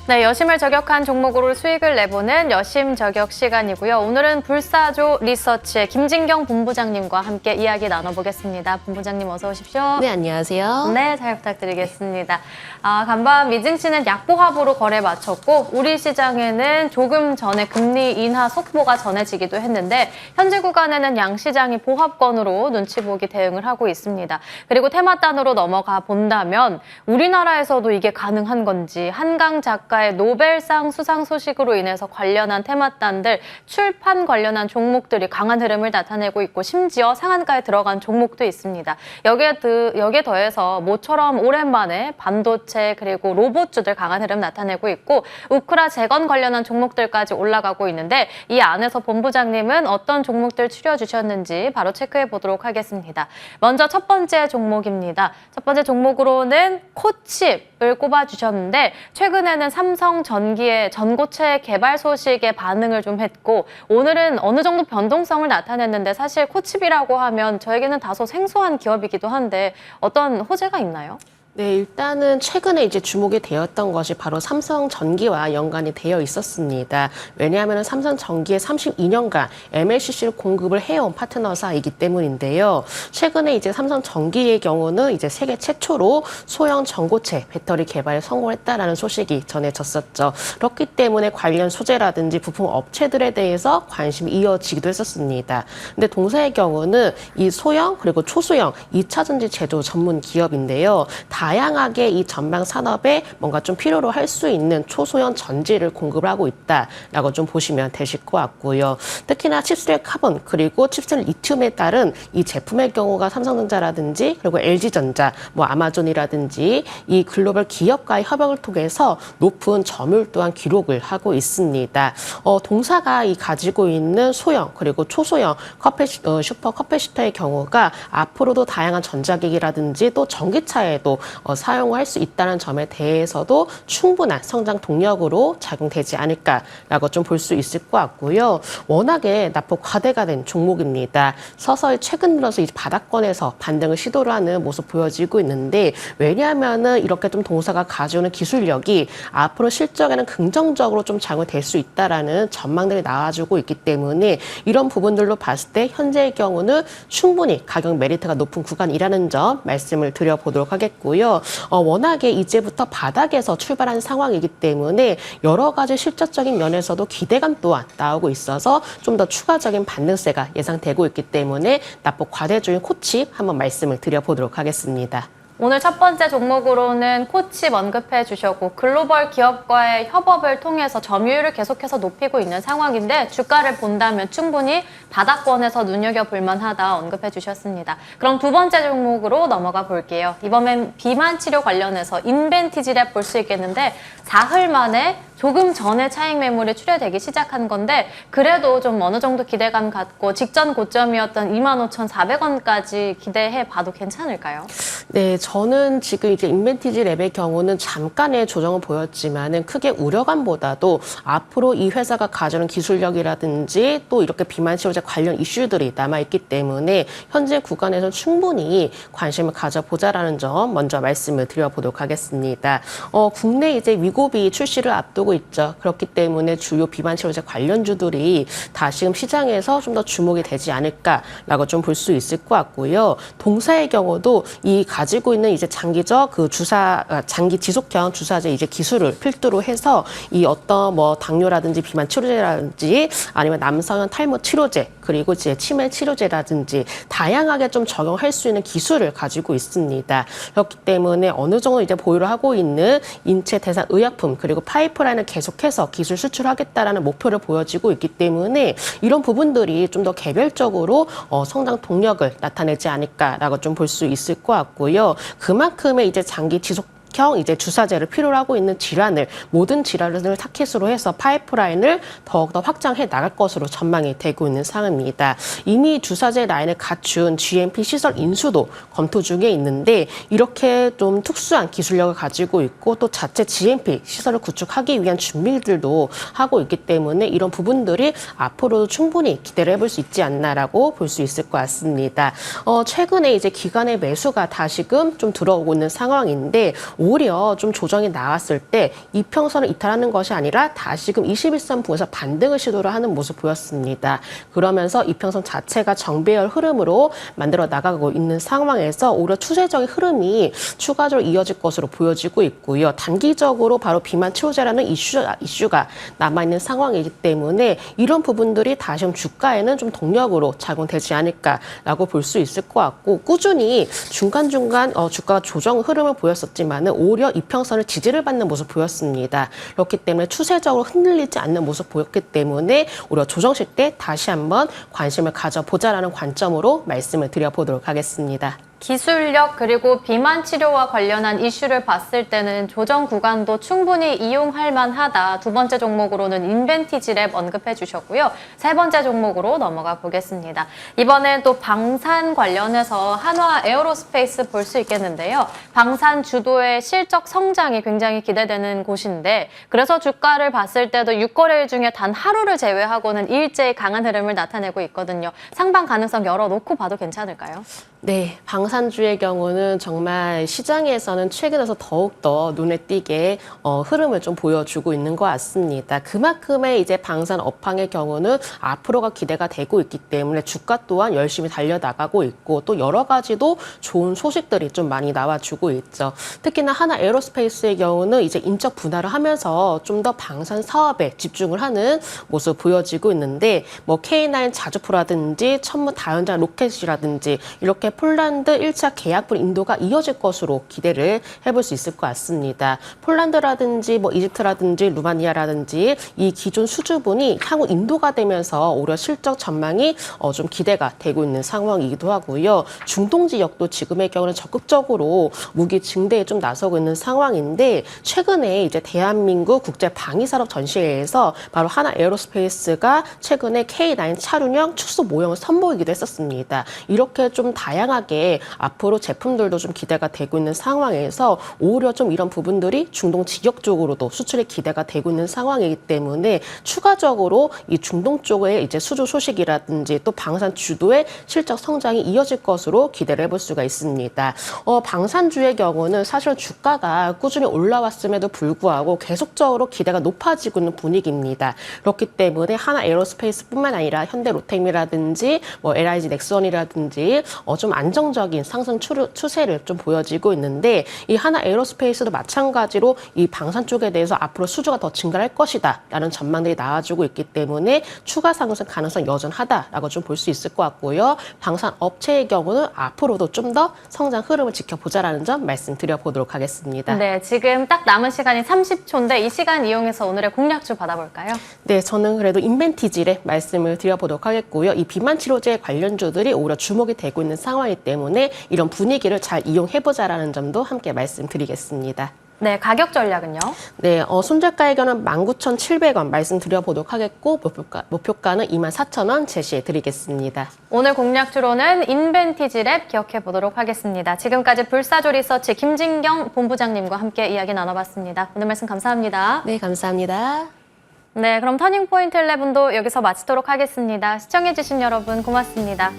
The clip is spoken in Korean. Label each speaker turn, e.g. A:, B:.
A: 네, 여심을 저격한 종목으로 수익을 내보는 여심 저격 시간이고요. 오늘은 불사조 리서치의 김진경 본부장님과 함께 이야기 나눠보겠습니다. 본부장님 어서 오십시오.
B: 네, 안녕하세요.
A: 네, 잘 부탁드리겠습니다. 간밤 미증시는 약보합으로 거래 마쳤고 우리 시장에는 조금 전에 금리 인하 속보가 전해지기도 했는데 현재 구간에는 양시장이 보합권으로 눈치 보기 대응을 하고 있습니다. 그리고 테마단으로 넘어가 본다면 우리나라에서도 이게 가능한 건지 한강 작가의 노벨상 수상 소식으로 인해서 관련한 테마단들, 출판 관련한 종목들이 강한 흐름을 나타내고 있고 심지어 상한가에 들어간 종목도 있습니다. 여기에 더해서 모처럼 오랜만에 반도체 그리고 로봇주들 강한 흐름 나타내고 있고 우크라 재건 관련한 종목들까지 올라가고 있는데 이 안에서 본부장님은 어떤 종목들 추려주셨는지 바로 체크해 보도록 하겠습니다. 먼저 첫 번째 종목입니다. 첫 번째 종목으로는 코칩을 꼽아주셨는데 최근에는 삼성전기의 전고체 개발 소식에 반응을 좀 했고 오늘은 어느 정도 변동성을 나타냈는데 사실 코칩이라고 하면 저에게는 다소 생소한 기업이기도 한데 어떤 호재가 있나요?
B: 네, 일단은 최근에 이제 주목이 되었던 것이 바로 삼성전기와 연관이 되어 있었습니다. 왜냐하면 삼성전기의 32년간 MLCC를 공급을 해온 파트너사이기 때문인데요. 최근에 이제 삼성전기의 경우는 이제 세계 최초로 소형 전고체 배터리 개발에 성공했다라는 소식이 전해졌었죠. 그렇기 때문에 관련 소재라든지 부품 업체들에 대해서 관심이 이어지기도 했었습니다. 근데 동사의 경우는 이 소형 그리고 초소형 2차 전지 제조 전문 기업인데요. 다양하게 이 전방 산업에 뭔가 좀 필요로 할 수 있는 초소형 전지를 공급을 하고 있다라고 좀 보시면 되실 것 같고요. 특히나 칩셀 카본 그리고 칩셀 리튬에 따른 이 제품의 경우가 삼성전자라든지 그리고 LG전자, 뭐 아마존이라든지 이 글로벌 기업과의 협약을 통해서 높은 점유율 또한 기록을 하고 있습니다. 동사가 이 가지고 있는 소형 그리고 초소형 슈퍼 커패시터의 경우가 앞으로도 다양한 전자기기라든지 또 전기차에도 사용할 수 있다는 점에 대해서도 충분한 성장 동력으로 작용되지 않을까라고 좀 볼 수 있을 것 같고요. 워낙에 납폭 과대가 된 종목입니다. 서서히 최근 들어서 이 바닥권에서 반등을 시도를 하는 모습 보여지고 있는데 왜냐하면은 이렇게 좀 동사가 가져오는 기술력이 앞으로 실적에는 긍정적으로 좀 작용될 수 있다라는 전망들이 나와주고 있기 때문에 이런 부분들로 봤을 때 현재의 경우는 충분히 가격 메리트가 높은 구간이라는 점 말씀을 드려보도록 하겠고요. 워낙에 이제부터 바닥에서 출발한 상황이기 때문에 여러 가지 실질적인 면에서도 기대감 또한 나오고 있어서 좀 더 추가적인 반등세가 예상되고 있기 때문에 납폭 과대주인 코칩 한번 말씀을 드려보도록 하겠습니다.
A: 오늘 첫 번째 종목으로는 코칩 언급해 주셨고 글로벌 기업과의 협업을 통해서 점유율을 계속해서 높이고 있는 상황인데 주가를 본다면 충분히 바닥권에서 눈여겨볼 만하다 언급해 주셨습니다. 그럼 두 번째 종목으로 넘어가 볼게요. 이번엔 비만 치료 관련해서 인벤티지랩 볼 수 있겠는데 사흘 만에 조금 전에 차익 매물이 출회되기 시작한 건데 그래도 좀 어느 정도 기대감 갖고 직전 고점이었던 25,400원까지 기대해 봐도 괜찮을까요?
B: 네, 저는 지금 이제 인벤티지 랩의 경우는 잠깐의 조정을 보였지만은 크게 우려감보다도 앞으로 이 회사가 가져오는 기술력이라든지 또 이렇게 비만 치료제 관련 이슈들이 남아있기 때문에 현재 구간에서 충분히 관심을 가져보자라는 점 먼저 말씀을 드려보도록 하겠습니다. 국내 이제 위고비 출시를 앞두고 있죠. 그렇기 때문에 주요 비만 치료제 관련주들이 다시금 시장에서 좀 더 주목이 되지 않을까라고 좀 볼 수 있을 것 같고요. 동사의 경우도 이 가지고 있는 이제 장기적 그 장기 지속형 주사제 이제 기술을 필두로 해서 이 어떤 뭐 당뇨라든지 비만 치료제라든지 아니면 남성형 탈모 치료제 그리고 이제 치매 치료제라든지 다양하게 좀 적용할 수 있는 기술을 가지고 있습니다. 그렇기 때문에 어느 정도 이제 보유를 하고 있는 인체 대상 의약품 그리고 파이프라인을 계속해서 기술 수출하겠다라는 목표를 보여지고 있기 때문에 이런 부분들이 좀 더 개별적으로 성장 동력을 나타내지 않을까라고 좀 볼 수 있을 것 같고요. 그만큼의 이제 장기 지속 형 이제 주사제를 필요로 하고 있는 질환을 모든 질환을 타깃으로 해서 파이프라인을 더욱더 확장해 나갈 것으로 전망이 되고 있는 상황입니다. 이미 주사제 라인을 갖춘 GMP 시설 인수도 검토 중에 있는데 이렇게 좀 특수한 기술력을 가지고 있고 또 자체 GMP 시설을 구축하기 위한 준비들도 하고 있기 때문에 이런 부분들이 앞으로도 충분히 기대를 해볼 수 있지 않나라고 볼 수 있을 것 같습니다. 최근에 이제 기관의 매수가 다시금 좀 들어오고 있는 상황인데 오히려 좀 조정이 나왔을 때 이평선을 이탈하는 것이 아니라 다시금 21선 부에서 반등을 시도를 하는 모습 보였습니다. 그러면서 이평선 자체가 정배열 흐름으로 만들어 나가고 있는 상황에서 오히려 추세적인 흐름이 추가적으로 이어질 것으로 보여지고 있고요. 단기적으로 바로 비만 치료제라는 이슈가 남아있는 상황이기 때문에 이런 부분들이 다시 주가에는 좀 동력으로 작용되지 않을까라고 볼 수 있을 것 같고, 꾸준히 중간중간 주가가 조정 흐름을 보였었지만 오히려 이평선을 지지를 받는 모습 보였습니다. 그렇기 때문에 추세적으로 흔들리지 않는 모습 보였기 때문에 오히려 조정 시대 다시 한번 관심을 가져보자라는 관점으로 말씀을 드려보도록 하겠습니다.
A: 기술력 그리고 비만 치료와 관련한 이슈를 봤을 때는 조정 구간도 충분히 이용할 만하다. 두 번째 종목으로는 인벤티지랩 언급해 주셨고요. 세 번째 종목으로 넘어가 보겠습니다. 이번엔 또 방산 관련해서 한화 에어로스페이스 볼 수 있겠는데요. 방산 주도의 실적 성장이 굉장히 기대되는 곳인데, 그래서 주가를 봤을 때도 6거래일 중에 단 하루를 제외하고는 일제히 강한 흐름을 나타내고 있거든요. 상방 가능성 열어놓고 봐도 괜찮을까요?
B: 네, 방산주의 경우는 정말 시장에서는 최근에서 더욱더 눈에 띄게 흐름을 좀 보여주고 있는 것 같습니다. 그만큼의 이제 방산 업황의 경우는 앞으로가 기대가 되고 있기 때문에 주가 또한 열심히 달려나가고 있고, 또 여러 가지도 좋은 소식들이 좀 많이 나와주고 있죠. 특히나 하나 에어로스페이스의 경우는 이제 인적 분할을 하면서 좀 더 방산 사업에 집중을 하는 모습 보여지고 있는데, 뭐 K9 자주포라든지 천무 다연장 로켓이라든지 이렇게 폴란드 1차 계약분 인도가 이어질 것으로 기대를 해볼 수 있을 것 같습니다. 폴란드라든지 뭐 이집트라든지 루마니아라든지 이 기존 수주분이 향후 인도가 되면서 오히려 실적 전망이 좀 기대가 되고 있는 상황이기도 하고요. 중동 지역도 지금의 경우는 적극적으로 무기 증대에 좀 나서고 있는 상황인데, 최근에 이제 대한민국 국제 방위산업 전시회에서 바로 하나 에어로스페이스가 최근에 K9 차륜형 축소 모형을 선보이기도 했었습니다. 이렇게 좀 다양하게 앞으로 제품들도 좀 기대가 되고 있는 상황에서 오히려 좀 이런 부분들이 중동 지역 쪽으로도 수출이 기대가 되고 있는 상황이기 때문에 추가적으로 이 중동 쪽의 이제 수주 소식이라든지 또 방산 주도의 실적 성장이 이어질 것으로 기대를 해볼 수가 있습니다. 방산주의 경우는 사실 주가가 꾸준히 올라왔음에도 불구하고 계속적으로 기대가 높아지고 있는 분위기입니다. 그렇기 때문에 하나 에어로스페이스뿐만 아니라 현대로템이라든지 뭐 LIG 넥스원이라든지 좀 안정적인 상승 추세를 좀 보여지고 있는데, 이 하나 에어로스페이스도 마찬가지로 이 방산 쪽에 대해서 앞으로 수주가 더 증가할 것이다 라는 전망들이 나와주고 있기 때문에 추가 상승 가능성 여전하다라고 좀 볼 수 있을 것 같고요. 방산 업체의 경우는 앞으로도 좀 더 성장 흐름을 지켜보자라는 점 말씀드려보도록 하겠습니다.
A: 네, 지금 딱 남은 시간이 30초인데 이 시간 이용해서 오늘의 공략주 받아볼까요?
B: 네, 저는 그래도 인벤티지를 말씀을 드려보도록 하겠고요. 이 비만 치료제 관련주들이 오히려 주목이 되고 있는 상황이기 때문에 이런 분위기를 잘 이용해보자라는 점도 함께 말씀드리겠습니다.
A: 네, 가격 전략은요?
B: 네, 손절가의 경우는 19,700원 말씀드려보도록 하겠고, 목표가는 24,000원 제시해드리겠습니다.
A: 오늘 공략주로는 인벤티지랩 기억해 보도록 하겠습니다. 지금까지 불사조 리서치 김진경 본부장님과 함께 이야기 나눠봤습니다. 오늘 말씀 감사합니다.
B: 네, 감사합니다.
A: 네, 그럼 터닝포인트 11도 여기서 마치도록 하겠습니다. 시청해주신 여러분 고맙습니다.